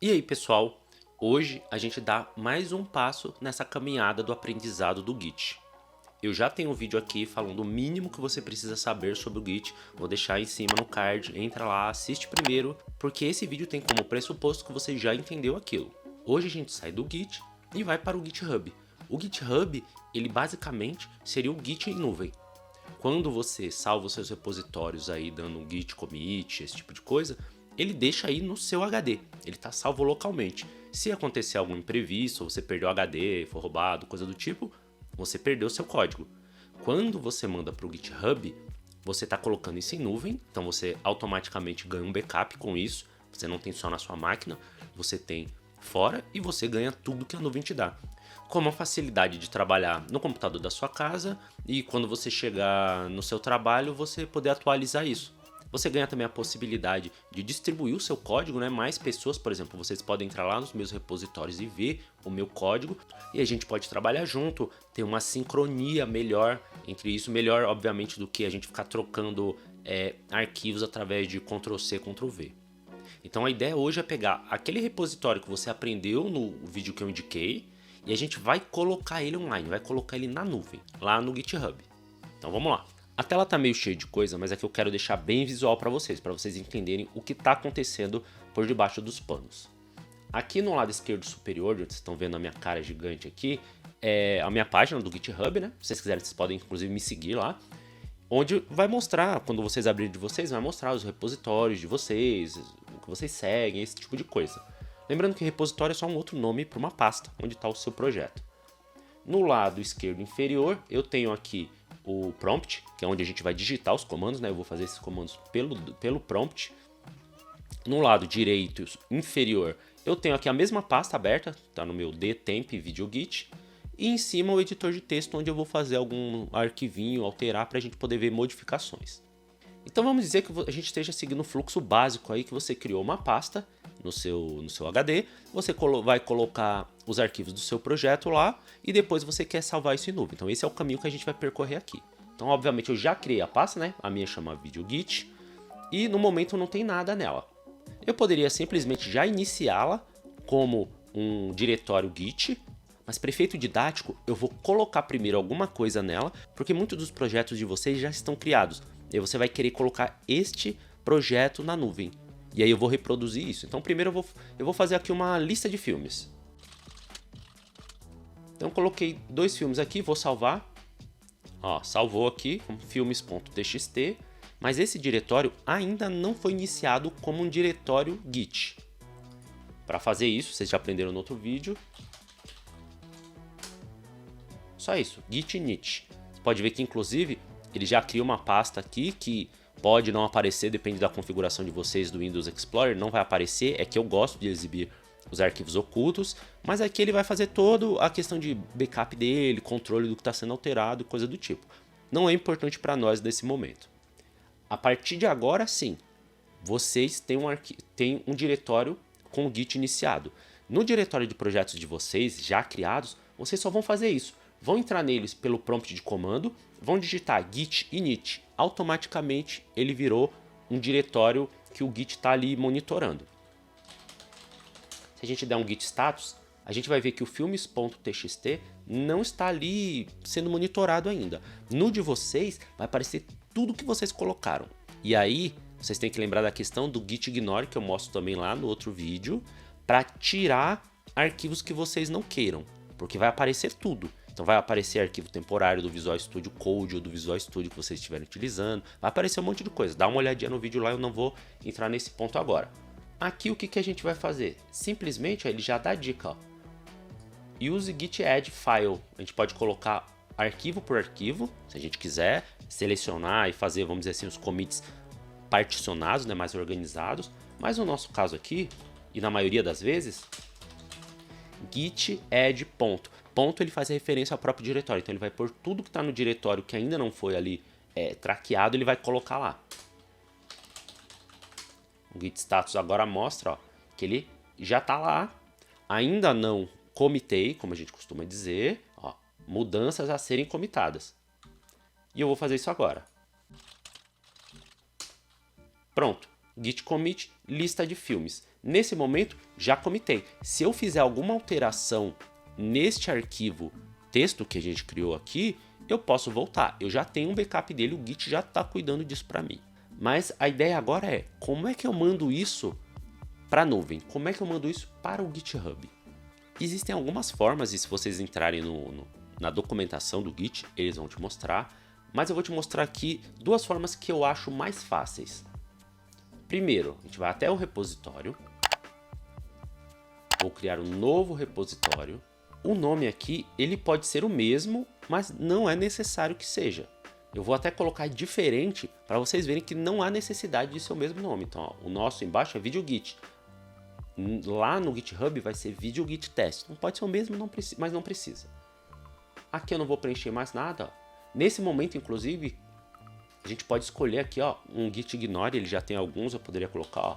E aí, pessoal? Hoje a gente dá mais um passo nessa caminhada do aprendizado do Git. Eu já tenho um vídeo aqui falando o mínimo que você precisa saber sobre o Git. Vou deixar em cima no card, entra lá, assiste primeiro, porque esse vídeo tem como pressuposto que você já entendeu aquilo. Hoje a gente sai do Git e vai para o GitHub. O GitHub, ele basicamente seria o Git em nuvem. Quando você salva os seus repositórios aí dando um git commit, esse tipo de coisa, ele deixa aí no seu HD, ele está salvo localmente. Se acontecer algum imprevisto, ou você perdeu o HD, for roubado, coisa do tipo, você perdeu o seu código. Quando você manda para o GitHub, você está colocando isso em nuvem, então você automaticamente ganha um backup com isso, você não tem só na sua máquina, você tem fora e você ganha tudo que a nuvem te dá. Como a facilidade de trabalhar no computador da sua casa e quando você chegar no seu trabalho você poder atualizar isso. Você ganha também a possibilidade de distribuir o seu código, né? Mais pessoas, por exemplo, vocês podem entrar lá nos meus repositórios e ver o meu código e a gente pode trabalhar junto, ter uma sincronia melhor entre isso, melhor obviamente do que a gente ficar trocando arquivos através de Ctrl+C, Ctrl+V. Então a ideia hoje é pegar aquele repositório que você aprendeu no vídeo que eu indiquei e a gente vai colocar ele online, vai colocar ele na nuvem, lá no GitHub. Então vamos lá. A tela tá meio cheia de coisa, mas é que eu quero deixar bem visual para vocês entenderem o que está acontecendo por debaixo dos panos. Aqui no lado esquerdo superior, onde vocês estão vendo a minha cara gigante aqui, é a minha página do GitHub, né? Se vocês quiserem, vocês podem inclusive me seguir lá. Onde vai mostrar, quando vocês abrirem de vocês, vai mostrar os repositórios de vocês, o que vocês seguem, esse tipo de coisa. Lembrando que repositório é só um outro nome para uma pasta onde está o seu projeto. No lado esquerdo inferior, eu tenho aqui o prompt, que é onde a gente vai digitar os comandos, né? Eu vou fazer esses comandos pelo prompt. No lado direito inferior, eu tenho aqui a mesma pasta aberta, está no meu dtemp videogit. E em cima o editor de texto, onde eu vou fazer algum arquivinho, alterar para a gente poder ver modificações. Então vamos dizer que a gente esteja seguindo o fluxo básico aí, que você criou uma pasta no seu HD, você vai colocar os arquivos do seu projeto lá e depois você quer salvar isso em nuvem. Então esse é o caminho que a gente vai percorrer aqui. Então obviamente eu já criei a pasta, né? A minha chama videogit e no momento não tem nada nela. Eu poderia simplesmente já iniciá-la como um diretório git, mas para efeito didático eu vou colocar primeiro alguma coisa nela, porque muitos dos projetos de vocês já estão criados. E aí você vai querer colocar este projeto na nuvem. E aí eu vou reproduzir isso. Então primeiro eu vou fazer aqui uma lista de filmes. Então coloquei 2 filmes aqui, vou salvar. Ó, salvou aqui como filmes.txt, mas esse diretório ainda não foi iniciado como um diretório Git. Para fazer isso, vocês já aprenderam no outro vídeo. Só isso, git init. Você pode ver que inclusive ele já cria uma pasta aqui que pode não aparecer, depende da configuração de vocês do Windows Explorer, não vai aparecer, é que eu gosto de exibir os arquivos ocultos, mas aqui ele vai fazer toda a questão de backup dele, controle do que está sendo alterado e coisa do tipo. Não é importante para nós nesse momento. A partir de agora sim, vocês têm um diretório com o Git iniciado. No diretório de projetos de vocês, já criados, vocês só vão fazer isso. Vão entrar neles pelo prompt de comando, vão digitar git init, automaticamente ele virou um diretório que o Git está ali monitorando. Se a gente der um git status, a gente vai ver que o filmes.txt não está ali sendo monitorado ainda. No de vocês vai aparecer tudo que vocês colocaram. E aí vocês têm que lembrar da questão do git ignore, que eu mostro também lá no outro vídeo, para tirar arquivos que vocês não queiram, porque vai aparecer tudo. Então vai aparecer arquivo temporário do Visual Studio Code ou do Visual Studio que vocês estiverem utilizando. Vai aparecer um monte de coisa. Dá uma olhadinha no vídeo lá, eu não vou entrar nesse ponto agora. Aqui o que a gente vai fazer? Simplesmente ele já dá a dica. Ó. Use git add file. A gente pode colocar arquivo por arquivo, se a gente quiser, selecionar e fazer, vamos dizer assim, os commits particionados, né, mais organizados. Mas no nosso caso aqui, e na maioria das vezes, git add ponto. Ponto ele faz referência ao próprio diretório, então ele vai pôr tudo que está no diretório que ainda não foi ali traqueado, ele vai colocar lá. O git status agora mostra, ó, que ele já está lá, ainda não comitei, como a gente costuma dizer, ó, mudanças a serem comitadas. E eu vou fazer isso agora. Pronto, git commit, lista de filmes. Nesse momento, já comitei. Se eu fizer alguma alteração neste arquivo texto que a gente criou aqui, eu posso voltar. Eu já tenho um backup dele, o Git já está cuidando disso para mim. Mas a ideia agora é, como é que eu mando isso para a nuvem? Como é que eu mando isso para o GitHub? Existem algumas formas, e se vocês entrarem na documentação do Git, eles vão te mostrar. Mas eu vou te mostrar aqui duas formas que eu acho mais fáceis. Primeiro, a gente vai até o repositório. Vou criar um novo repositório. O nome aqui, ele pode ser o mesmo, mas não é necessário que seja. Eu vou até colocar diferente para vocês verem que não há necessidade de ser o mesmo nome. Então, ó, o nosso embaixo é VideoGit. Lá no GitHub vai ser VideoGit Test. Não pode ser o mesmo, mas não precisa. Aqui eu não vou preencher mais nada. Ó. Nesse momento, inclusive, a gente pode escolher aqui ó, um Git Ignore. Ele já tem alguns, eu poderia colocar ó,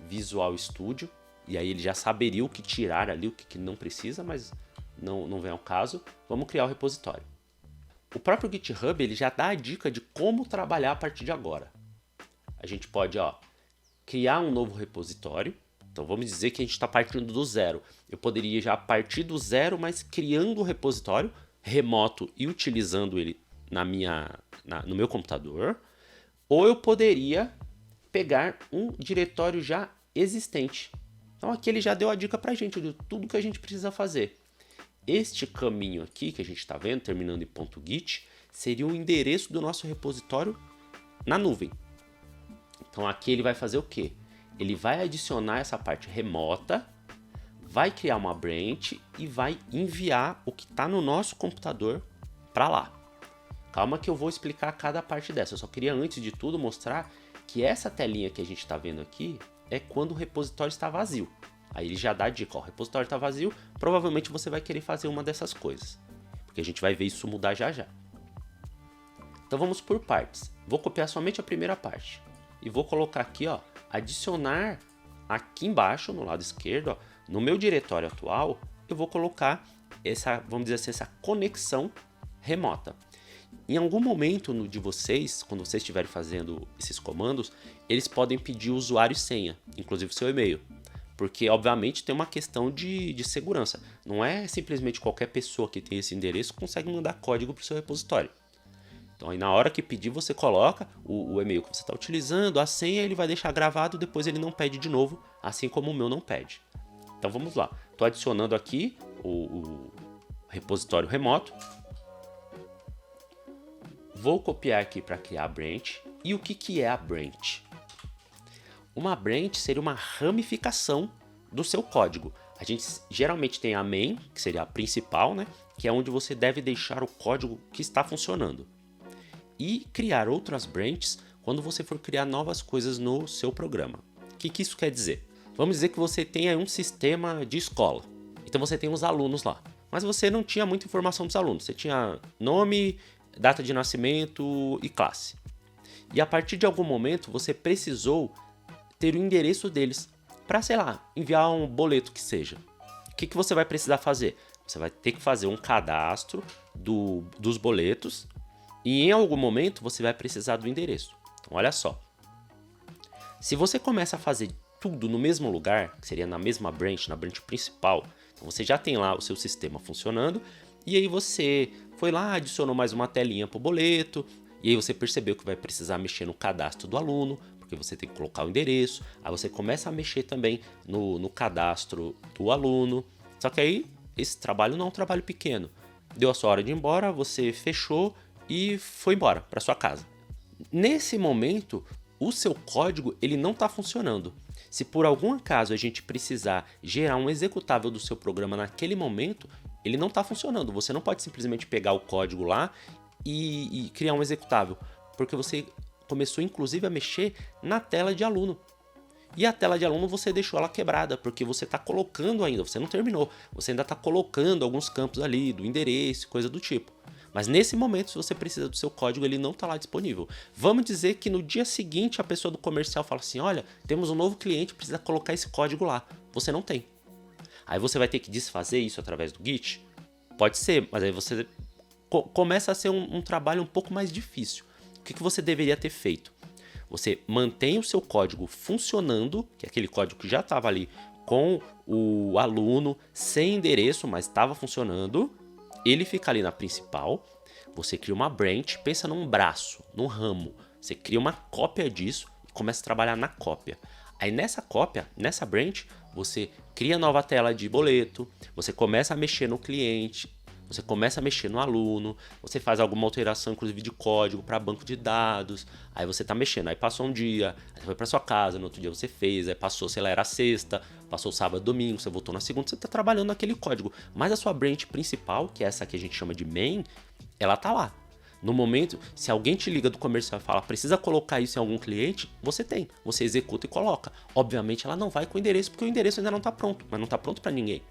Visual Studio. E aí ele já saberia o que tirar ali, o que não precisa, mas não vem ao caso. Vamos criar o repositório. O próprio GitHub ele já dá a dica de como trabalhar a partir de agora. A gente pode ó, criar um novo repositório. Então vamos dizer que a gente está partindo do zero. Eu poderia já partir do zero, mas criando o repositório remoto e utilizando ele no meu computador. Ou eu poderia pegar um diretório já existente. Então aqui ele já deu a dica para a gente de tudo que a gente precisa fazer. Este caminho aqui que a gente está vendo, terminando em .git, seria o endereço do nosso repositório na nuvem. Então aqui ele vai fazer o quê? Ele vai adicionar essa parte remota, vai criar uma branch e vai enviar o que está no nosso computador para lá. Calma que eu vou explicar cada parte dessa. Eu só queria antes de tudo mostrar que essa telinha que a gente está vendo aqui é quando o repositório está vazio. Aí ele já dá a dica, ó, o repositório está vazio, provavelmente você vai querer fazer uma dessas coisas. Porque a gente vai ver isso mudar já já. Então vamos por partes. Vou copiar somente a primeira parte. E vou colocar aqui, ó, adicionar aqui embaixo, no lado esquerdo, ó, no meu diretório atual, eu vou colocar essa, vamos dizer assim, essa conexão remota. Em algum momento de vocês, quando vocês estiverem fazendo esses comandos, eles podem pedir usuário e senha, inclusive o seu e-mail. Porque, obviamente, tem uma questão de segurança. Não é simplesmente qualquer pessoa que tem esse endereço que consegue mandar código para o seu repositório. Então, aí na hora que pedir, você coloca o e-mail que você está utilizando, a senha ele vai deixar gravado, depois ele não pede de novo, assim como o meu não pede. Então, vamos lá. Estou adicionando aqui o repositório remoto. Vou copiar aqui para criar a branch. E o que é a branch? Uma branch seria uma ramificação do seu código. A gente geralmente tem a main, que seria a principal, né? Que é onde você deve deixar o código que está funcionando. E criar outras branches quando você for criar novas coisas no seu programa. O que isso quer dizer? Vamos dizer que você tenha um sistema de escola. Então você tem os alunos lá. Mas você não tinha muita informação dos alunos. Você tinha nome, data de nascimento e classe. E a partir de algum momento você precisou ter o endereço deles para, sei lá, enviar um boleto que seja. O que você vai precisar fazer? Você vai ter que fazer um cadastro dos boletos e em algum momento você vai precisar do endereço. Então, olha só. Se você começa a fazer tudo no mesmo lugar, que seria na mesma branch, na branch principal, então você já tem lá o seu sistema funcionando e aí você foi lá, adicionou mais uma telinha para o boleto e aí você percebeu que vai precisar mexer no cadastro do aluno, porque você tem que colocar o endereço, aí você começa a mexer também no cadastro do aluno. Só que aí, esse trabalho não é um trabalho pequeno. Deu a sua hora de ir embora, você fechou e foi embora para sua casa. Nesse momento, o seu código ele não está funcionando. Se por algum acaso a gente precisar gerar um executável do seu programa naquele momento, ele não está funcionando. Você não pode simplesmente pegar o código lá e criar um executável, porque você começou inclusive a mexer na tela de aluno. E a tela de aluno você deixou ela quebrada, porque você está colocando ainda, você não terminou, você ainda está colocando alguns campos ali, do endereço, coisa do tipo. Mas nesse momento, se você precisa do seu código, ele não está lá disponível. Vamos dizer que no dia seguinte a pessoa do comercial fala assim, olha, temos um novo cliente, precisa colocar esse código lá. Você não tem. Aí você vai ter que desfazer isso através do Git? Pode ser, mas aí você começa a ser um trabalho um pouco mais difícil. O que você deveria ter feito? Você mantém o seu código funcionando, que é aquele código que já estava ali com o aluno, sem endereço, mas estava funcionando. Ele fica ali na principal. Você cria uma branch, pensa num braço, num ramo. Você cria uma cópia disso e começa a trabalhar na cópia. Aí nessa cópia, nessa branch, você cria nova tela de boleto, você começa a mexer no cliente, você começa a mexer no aluno, você faz alguma alteração, inclusive de código para banco de dados, aí você tá mexendo, aí passou um dia, aí você foi para sua casa, no outro dia você fez, aí passou, sei lá, era sexta, passou sábado, domingo, você voltou na segunda, você tá trabalhando naquele código, mas a sua branch principal, que é essa que a gente chama de main, ela tá lá. No momento, se alguém te liga do comercial e fala, precisa colocar isso em algum cliente, você tem, você executa e coloca. Obviamente ela não vai com o endereço, porque o endereço ainda não está pronto, mas não está pronto para ninguém.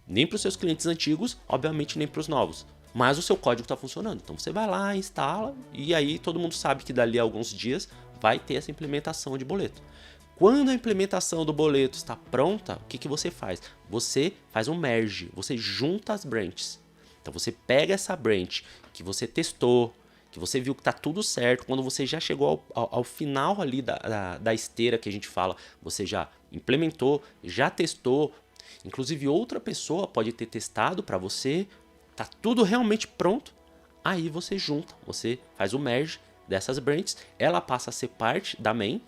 Nem para os seus clientes antigos, obviamente nem para os novos. Mas o seu código está funcionando. Então você vai lá, instala, e aí todo mundo sabe que dali a alguns dias vai ter essa implementação de boleto. Quando a implementação do boleto está pronta, o que você faz? Você faz um merge, você junta as branches. Então você pega essa branch que você testou, que você viu que está tudo certo, quando você já chegou ao final ali da esteira que a gente fala, você já implementou, já testou, inclusive outra pessoa pode ter testado para você, está tudo realmente pronto, aí você junta, você faz o merge dessas branches, ela passa a ser parte da main,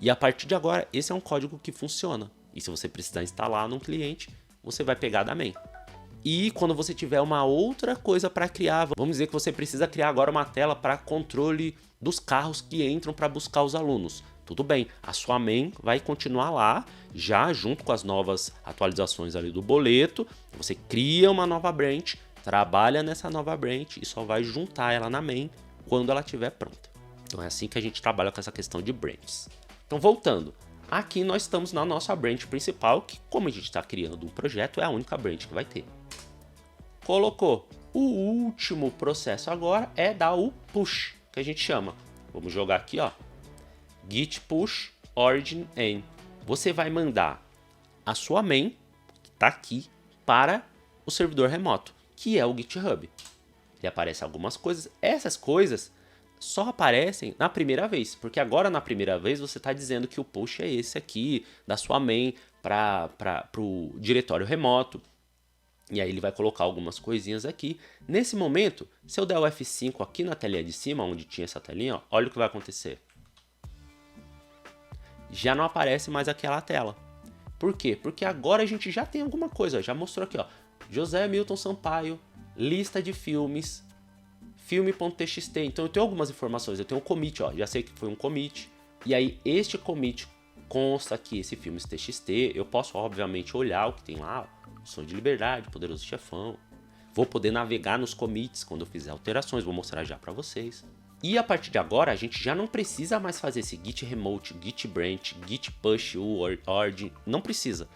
e a partir de agora esse é um código que funciona, e se você precisar instalar num cliente, você vai pegar da main. E quando você tiver uma outra coisa para criar, vamos dizer que você precisa criar agora uma tela para controle dos carros que entram para buscar os alunos. Tudo bem, a sua main vai continuar lá, já junto com as novas atualizações ali do boleto. Você cria uma nova branch, trabalha nessa nova branch e só vai juntar ela na main quando ela estiver pronta. Então é assim que a gente trabalha com essa questão de branches. Então voltando, aqui nós estamos na nossa branch principal, que como a gente está criando um projeto, é a única branch que vai ter. Colocou. O último processo agora é dar o push, que a gente chama. Vamos jogar aqui, ó. Git push origin n. Você vai mandar a sua main, que está aqui, para o servidor remoto, que é o GitHub. Ele aparece algumas coisas. Essas coisas só aparecem na primeira vez, porque agora na primeira vez você está dizendo que o push é esse aqui, da sua main para o diretório remoto. E aí ele vai colocar algumas coisinhas aqui. Nesse momento, se eu der o F5 aqui na telinha de cima, onde tinha essa telinha, ó, olha o que vai acontecer. Já não aparece mais aquela tela. Por quê? Porque agora a gente já tem alguma coisa. Já mostrou aqui, ó. José Milton Sampaio, lista de filmes, filme.txt. Então eu tenho algumas informações. Eu tenho um commit, ó. Já sei que foi um commit. E aí este commit consta aqui esse filme.txt. Eu posso, obviamente, olhar o que tem lá, ó. Sonho de Liberdade, Poderoso Chefão. Vou poder navegar nos commits quando eu fizer alterações, vou mostrar já para vocês. E a partir de agora, a gente já não precisa mais fazer esse git remote, git branch, git push, org, não precisa.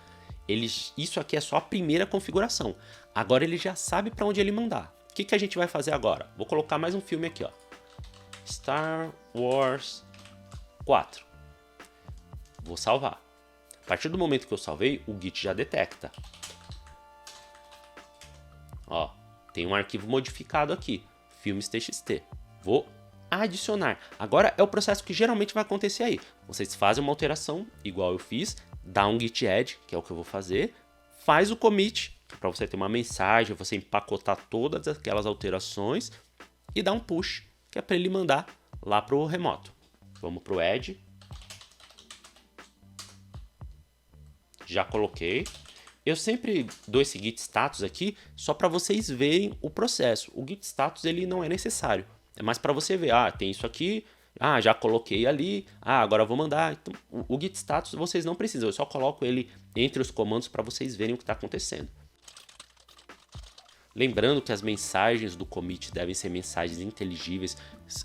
Isso aqui é só a primeira configuração. Agora ele já sabe para onde ele mandar. O que a gente vai fazer agora? Vou colocar mais um filme aqui, ó. Star Wars 4. Vou salvar. A partir do momento que eu salvei, o Git já detecta. Ó, tem um arquivo modificado aqui, filmes.txt. Vou adicionar. Agora é o processo que geralmente vai acontecer aí. Vocês fazem uma alteração, igual eu fiz, dá um git add, que é o que eu vou fazer, faz o commit, para você ter uma mensagem, você empacotar todas aquelas alterações e dá um push, que é para ele mandar lá para o remoto. Vamos para o add. Já coloquei. Eu sempre dou esse git status aqui só para vocês verem o processo. O git status ele não é necessário. É mais para você ver, tem isso aqui, já coloquei ali, agora eu vou mandar. Então, o git status vocês não precisam, eu só coloco ele entre os comandos para vocês verem o que está acontecendo. Lembrando que as mensagens do commit devem ser mensagens inteligíveis,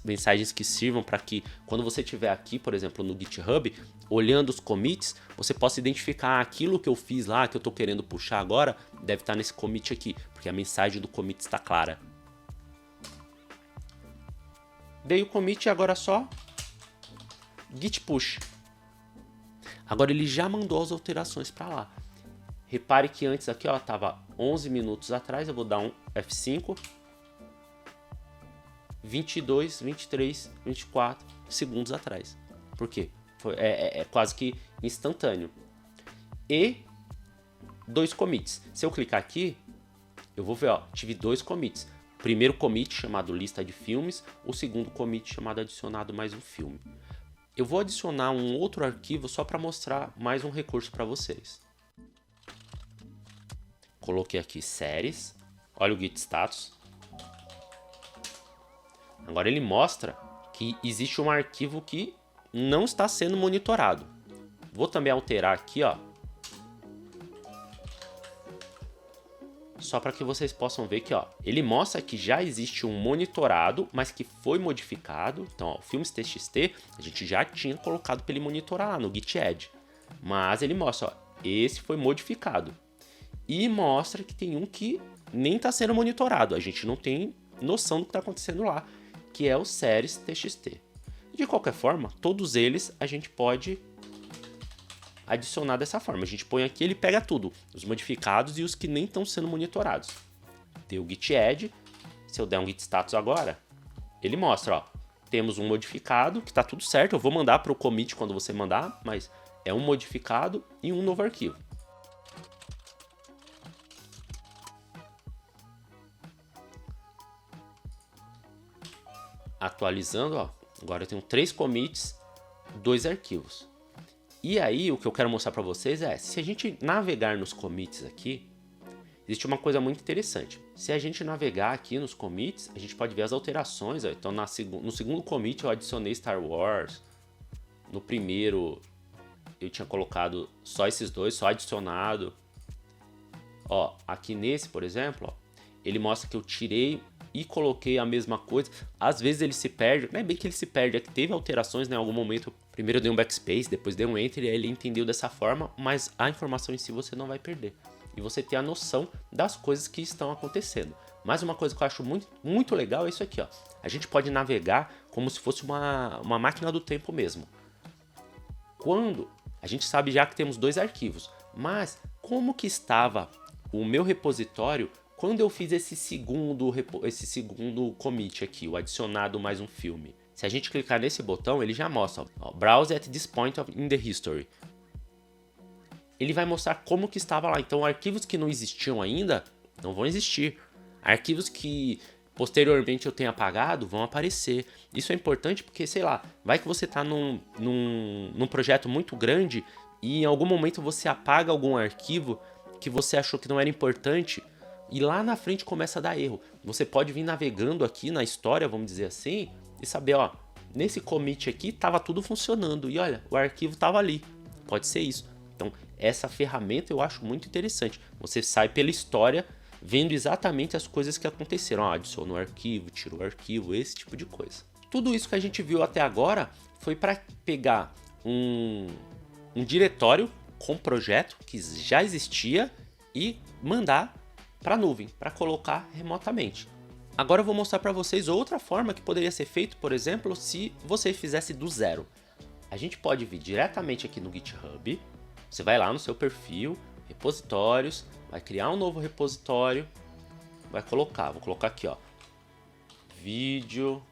mensagens que sirvam para que quando você estiver aqui, por exemplo, no GitHub, olhando os commits, você possa identificar aquilo que eu fiz lá, que eu estou querendo puxar agora, deve estar nesse commit aqui, porque a mensagem do commit está clara. Dei o commit e agora só git push. Agora ele já mandou as alterações para lá. Repare que antes aqui, ó, tava 11 minutos atrás, eu vou dar um F5. 22, 23, 24 segundos atrás. Por quê? É quase que instantâneo. E 2 commits. Se eu clicar aqui, eu vou ver, ó, tive 2 commits. O primeiro commit chamado lista de filmes, o segundo commit chamado adicionado mais um filme. Eu vou adicionar um outro arquivo só para mostrar mais um recurso para vocês. Coloquei aqui séries, olha o git status. Agora ele mostra que existe um arquivo que não está sendo monitorado. Vou também alterar aqui, ó, só para que vocês possam ver que, ó, ele mostra que já existe um monitorado, mas que foi modificado. Então, ó, o filmes.txt a gente já tinha colocado para ele monitorar lá no git add, mas ele mostra, ó, esse foi modificado. E mostra que tem um que nem está sendo monitorado, a gente não tem noção do que está acontecendo lá, que é o séries.txt. De qualquer forma, todos eles a gente pode adicionar dessa forma. A gente põe aqui, ele pega tudo, os modificados e os que nem estão sendo monitorados. Tem o git add, se eu der um git status agora, ele mostra, ó, temos um modificado que está tudo certo, eu vou mandar para o commit quando você mandar, mas é um modificado e um novo arquivo. Atualizando, ó, agora eu tenho 3 commits, 2 arquivos. E aí, o que eu quero mostrar para vocês é, se a gente navegar nos commits aqui, existe uma coisa muito interessante. Se a gente navegar aqui nos commits, a gente pode ver as alterações. Ó. Então, no segundo commit eu adicionei Star Wars. No primeiro eu tinha colocado só esses dois, só adicionado. Ó, aqui nesse, por exemplo, ó, ele mostra que eu tirei e coloquei a mesma coisa. Às vezes ele se perde, não é bem que ele se perde, é que teve alterações, né, em algum momento. Primeiro eu dei um backspace, depois dei um enter e aí ele entendeu dessa forma, mas a informação em si você não vai perder. E você tem a noção das coisas que estão acontecendo. Mas uma coisa que eu acho muito legal é isso aqui, ó. A gente pode navegar como se fosse uma máquina do tempo mesmo. Quando a gente sabe já que temos 2 arquivos, mas como que estava o meu repositório quando eu fiz esse segundo commit aqui, o adicionado mais um filme? Se a gente clicar nesse botão, ele já mostra, ó, Browse at this point in the history. Ele vai mostrar como que estava lá. Então, arquivos que não existiam ainda, não vão existir. Arquivos que posteriormente eu tenha apagado, vão aparecer. Isso é importante porque, sei lá, vai que você está num projeto muito grande e em algum momento você apaga algum arquivo que você achou que não era importante e lá na frente começa a dar erro. Você pode vir navegando aqui na história, vamos dizer assim, e saber, ó, nesse commit aqui estava tudo funcionando e olha, o arquivo estava ali. Pode ser isso. Então, essa ferramenta eu acho muito interessante. Você sai pela história vendo exatamente as coisas que aconteceram. Ó, adiciona o arquivo, tira o arquivo, esse tipo de coisa. Tudo isso que a gente viu até agora foi para pegar um diretório com projeto que já existia e mandar para a nuvem, para colocar remotamente. Agora eu vou mostrar para vocês outra forma que poderia ser feito, por exemplo, se você fizesse do zero. A gente pode vir diretamente aqui no GitHub, você vai lá no seu perfil, repositórios, vai criar um novo repositório, vai colocar, vou colocar aqui, ó, vídeo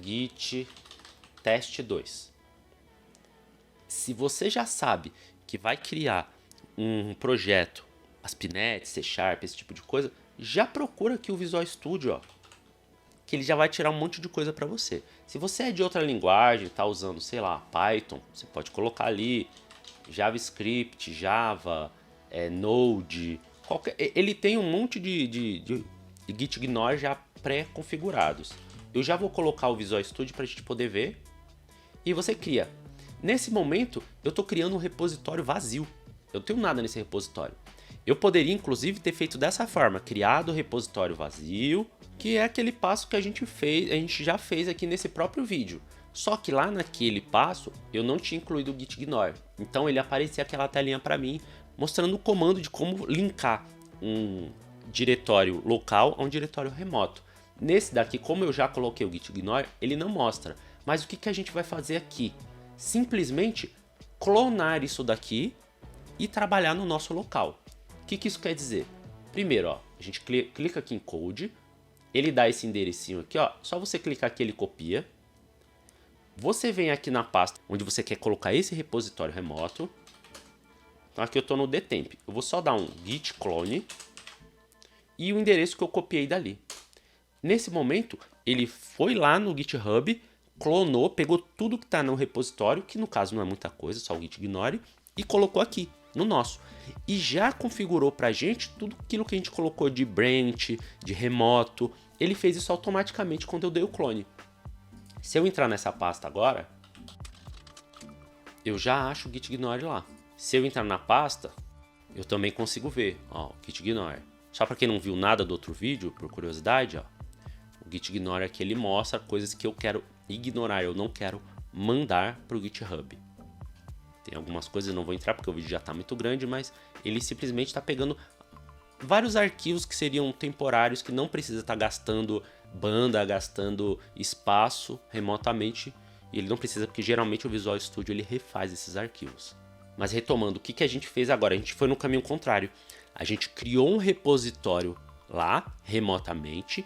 git teste 2. Se você já sabe que vai criar um projeto, ASP.NET, C Sharp, esse tipo de coisa, já procura aqui o Visual Studio, ó, que ele já vai tirar um monte de coisa para você. Se você é de outra linguagem, está usando, sei lá, Python, você pode colocar ali JavaScript, Java, Node, ele tem um monte de gitignore já pré-configurados. Eu já vou colocar o Visual Studio para a gente poder ver. E você cria. Nesse momento, eu estou criando um repositório vazio. Eu não tenho nada nesse repositório. Eu poderia, inclusive, ter feito dessa forma, criado o repositório vazio, que é aquele passo que a gente já fez aqui nesse próprio vídeo. Só que lá naquele passo, eu não tinha incluído o gitignore. Então ele aparecia aquela telinha para mim, mostrando o comando de como linkar um diretório local a um diretório remoto. Nesse daqui, como eu já coloquei o gitignore, ele não mostra. Mas o que a gente vai fazer aqui? Simplesmente clonar isso daqui e trabalhar no nosso local. O que isso quer dizer? Primeiro, ó, a gente clica aqui em Code, ele dá esse enderecinho aqui, ó, só você clicar aqui ele copia. Você vem aqui na pasta onde você quer colocar esse repositório remoto. Então aqui eu estou no dtemp. Eu vou só dar um git clone e o endereço que eu copiei dali. Nesse momento, ele foi lá no GitHub, clonou, pegou tudo que está no repositório, que no caso não é muita coisa, só o git ignore, e colocou aqui no nosso. E já configurou para a gente tudo aquilo que a gente colocou de branch, de remoto. Ele fez isso automaticamente quando eu dei o clone. Se eu entrar nessa pasta agora, eu já acho o git ignore lá. Se eu entrar na pasta, eu também consigo ver, ó, o git ignore. Só para quem não viu nada do outro vídeo, por curiosidade, ó, o git ignore aqui ele mostra coisas que eu quero ignorar, eu não quero mandar para o GitHub. Tem algumas coisas, eu não vou entrar porque o vídeo já está muito grande, mas ele simplesmente está pegando vários arquivos que seriam temporários, que não precisa estar gastando banda, gastando espaço remotamente. E ele não precisa, porque geralmente o Visual Studio ele refaz esses arquivos. Mas retomando, o que a gente fez agora? A gente foi no caminho contrário. A gente criou um repositório lá, remotamente,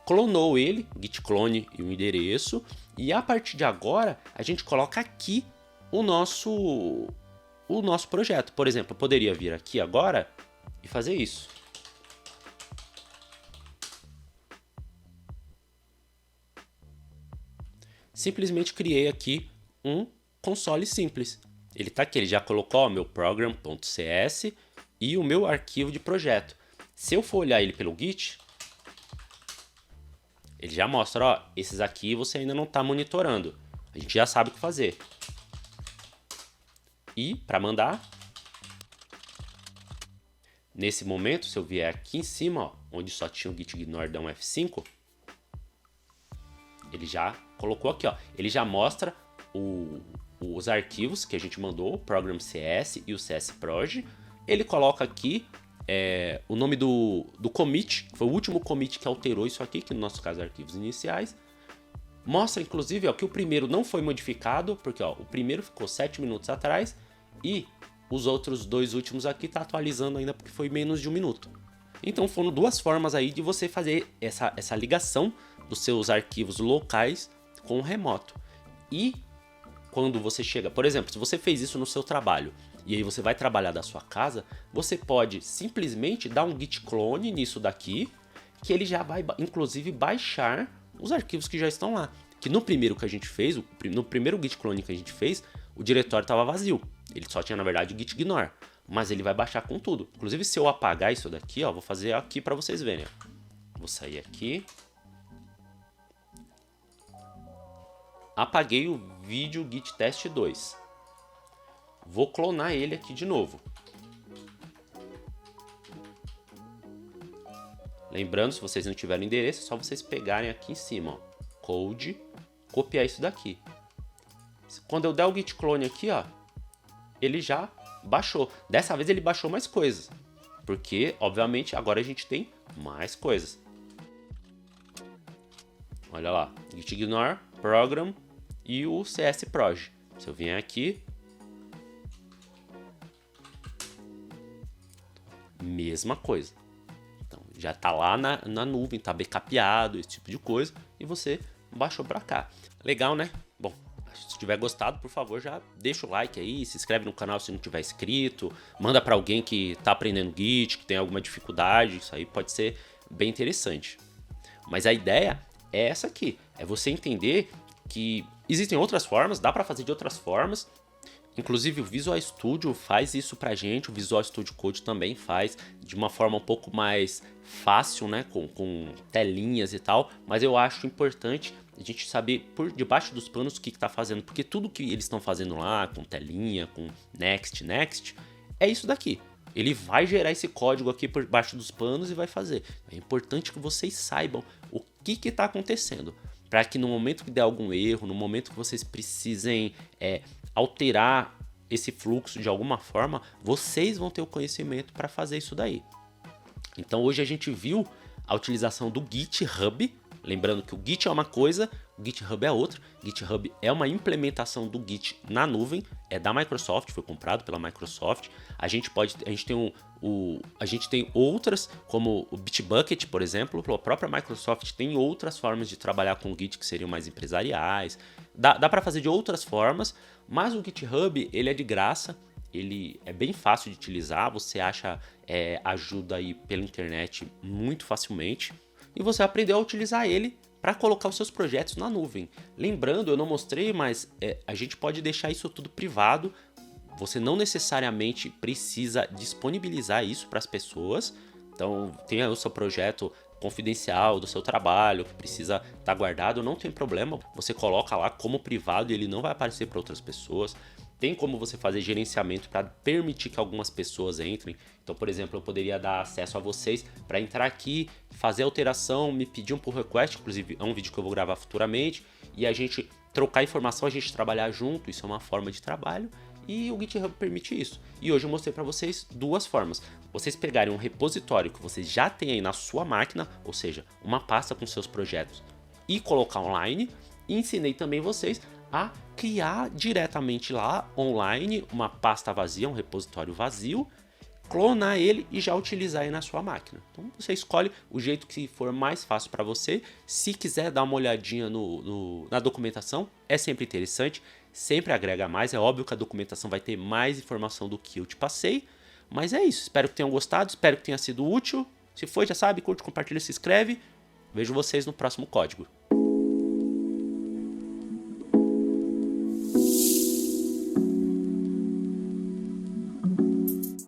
clonou ele, git clone e o endereço, e a partir de agora a gente coloca aqui o nosso projeto. Por exemplo, eu poderia vir aqui agora e fazer isso. Simplesmente criei aqui um console simples. Ele está aqui, ele já colocou o meu program.cs e o meu arquivo de projeto. Se eu for olhar ele pelo Git, ele já mostra, ó, esses aqui você ainda não está monitorando. A gente já sabe o que fazer. E para mandar, nesse momento, se eu vier aqui em cima, ó, onde só tinha o git ignore, dá um F5, ele já colocou aqui, ó, ele já mostra os arquivos que a gente mandou, o program.cs e o csproj. Ele coloca aqui o nome do commit, que foi o último commit que alterou isso aqui, que no nosso caso é arquivos iniciais. Mostra inclusive, ó, que o primeiro não foi modificado, porque ó, o primeiro ficou 7 minutos atrás e os outros dois últimos aqui tá atualizando ainda porque foi menos de 1 minuto. Então foram duas formas aí de você fazer essa ligação dos seus arquivos locais com o remoto. E quando você chega, por exemplo, se você fez isso no seu trabalho e aí você vai trabalhar da sua casa, você pode simplesmente dar um git clone nisso daqui, que ele já vai inclusive baixar os arquivos que já estão lá. Que no primeiro que a gente fez, no primeiro git clone que a gente fez, o diretório estava vazio. Ele só tinha na verdade o git ignore, mas ele vai baixar com tudo. Inclusive se eu apagar isso daqui, ó, vou fazer aqui para vocês verem. Vou sair aqui. Apaguei o vídeo git test 2. Vou clonar ele aqui de novo. Lembrando, se vocês não tiverem endereço, é só vocês pegarem aqui em cima, ó, code, copiar isso daqui. Quando eu der o git clone aqui, ó, ele já baixou. Dessa vez ele baixou mais coisas, porque obviamente agora a gente tem mais coisas. Olha lá, git ignore, program e o csproj. Se eu vier aqui, mesma coisa. Então já tá lá na nuvem, tá backupado, esse tipo de coisa, e você baixou para cá. Legal, né? Bom, se tiver gostado, por favor, já deixa o like aí, se inscreve no canal se não tiver inscrito, manda para alguém que tá aprendendo Git, que tem alguma dificuldade, isso aí pode ser bem interessante. Mas a ideia é essa aqui, é você entender que existem outras formas, dá para fazer de outras formas. Inclusive o Visual Studio faz isso pra gente, o Visual Studio Code também faz de uma forma um pouco mais fácil, né, com telinhas e tal, mas eu acho importante a gente saber por debaixo dos panos o que está fazendo, porque tudo que eles estão fazendo lá, com telinha, com next, é isso daqui. Ele vai gerar esse código aqui por baixo dos panos e vai fazer. É importante que vocês saibam o que está acontecendo, para que no momento que der algum erro, no momento que vocês precisem alterar esse fluxo de alguma forma, vocês vão ter o conhecimento para fazer isso daí. Então hoje a gente viu a utilização do GitHub Lembrando que o Git é uma coisa, o GitHub é outra. GitHub é uma implementação do Git na nuvem, é da Microsoft, foi comprado pela Microsoft. A gente tem outras, como o Bitbucket, por exemplo. A própria Microsoft tem outras formas de trabalhar com o Git que seriam mais empresariais. Dá para fazer de outras formas, mas o GitHub ele é de graça. Ele é bem fácil de utilizar, você acha ajuda aí pela internet muito facilmente e você aprendeu a utilizar ele para colocar os seus projetos na nuvem. Lembrando, eu não mostrei, mas a gente pode deixar isso tudo privado, você não necessariamente precisa disponibilizar isso para as pessoas, então tenha o seu projeto confidencial do seu trabalho, que precisa estar guardado, não tem problema, você coloca lá como privado e ele não vai aparecer para outras pessoas. Tem como você fazer gerenciamento para permitir que algumas pessoas entrem. Então, por exemplo, eu poderia dar acesso a vocês para entrar aqui, fazer alteração, me pedir um pull request, inclusive é um vídeo que eu vou gravar futuramente, e a gente trocar informação, a gente trabalhar junto, isso é uma forma de trabalho, e o GitHub permite isso. E hoje eu mostrei para vocês duas formas. Vocês pegarem um repositório que vocês já têm aí na sua máquina, ou seja, uma pasta com seus projetos, e colocar online, e ensinei também vocês a criar diretamente lá, online, uma pasta vazia, um repositório vazio, clonar ele e já utilizar aí na sua máquina. Então você escolhe o jeito que for mais fácil para você. Se quiser dar uma olhadinha na documentação, é sempre interessante, sempre agrega mais. É óbvio que a documentação vai ter mais informação do que eu te passei, mas é isso. Espero que tenham gostado, espero que tenha sido útil. Se foi, já sabe, curte, compartilha, se inscreve. Vejo vocês no próximo código.